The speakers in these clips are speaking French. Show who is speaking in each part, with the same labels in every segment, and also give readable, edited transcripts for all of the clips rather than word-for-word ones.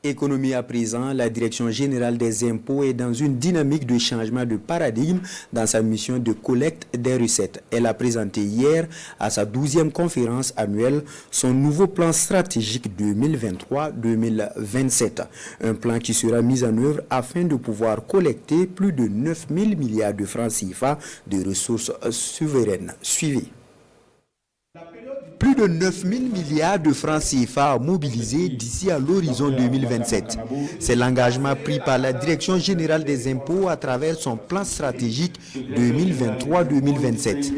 Speaker 1: Économie à présent, la Direction générale des impôts est dans une dynamique de changement de paradigme dans sa mission de collecte des recettes. Elle a présenté hier, à sa 12e conférence annuelle, son nouveau plan stratégique 2023-2027. Un plan qui sera mis en œuvre afin de pouvoir collecter plus de 9 000 milliards de francs CFA de ressources souveraines. Suivez. Plus de 9 000 milliards de francs CFA à mobiliser d'ici à l'horizon 2027. C'est l'engagement pris par la Direction générale des impôts à travers son plan stratégique 2023-2027.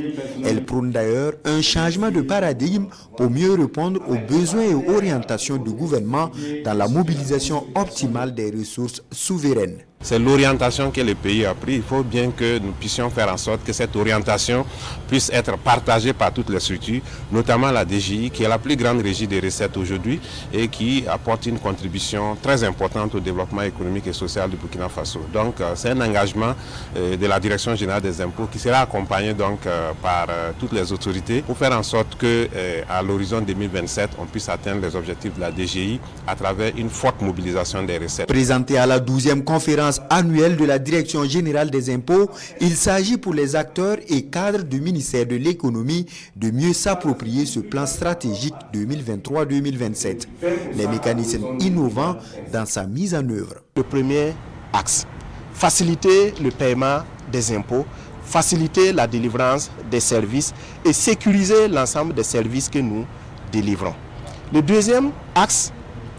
Speaker 1: Elle prône d'ailleurs un changement de paradigme pour mieux répondre aux besoins et aux orientations du gouvernement dans la mobilisation optimale des ressources souveraines.
Speaker 2: C'est l'orientation que le pays a pris. Il faut bien que nous puissions faire en sorte que cette orientation puisse être partagée par toutes les structures, notamment la DGI, qui est la plus grande régie des recettes aujourd'hui et qui apporte une contribution très importante au développement économique et social du Burkina Faso. Donc, c'est un engagement de la Direction générale des impôts qui sera accompagné donc par toutes les autorités pour faire en sorte que à l'horizon 2027, on puisse atteindre les objectifs de la DGI à travers une forte mobilisation des recettes.
Speaker 1: Présenté à la 12e conférence annuelle de la Direction générale des impôts, il s'agit pour les acteurs et cadres du ministère de l'économie de mieux s'approprier ce plan stratégique 2023-2027. Les mécanismes innovants dans sa mise en œuvre.
Speaker 3: Le premier axe, faciliter le paiement des impôts, faciliter la délivrance des services et sécuriser l'ensemble des services que nous délivrons. Le deuxième axe,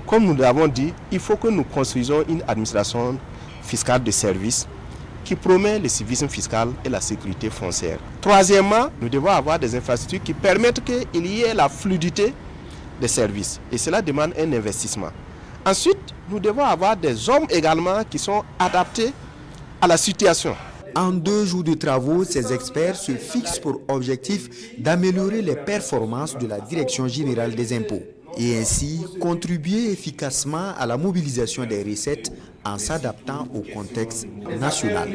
Speaker 3: comme nous l'avons dit, il faut que nous construisons une administration fiscale de service qui promet le civisme fiscal et la sécurité foncière. Troisièmement, nous devons avoir des infrastructures qui permettent qu'il y ait la fluidité des services et cela demande un investissement. Ensuite, nous devons avoir des hommes également qui sont adaptés à la situation.
Speaker 1: En 2 jours de travaux, ces experts se fixent pour objectif d'améliorer les performances de la Direction générale des impôts et ainsi contribuer efficacement à la mobilisation des recettes en s'adaptant au contexte national.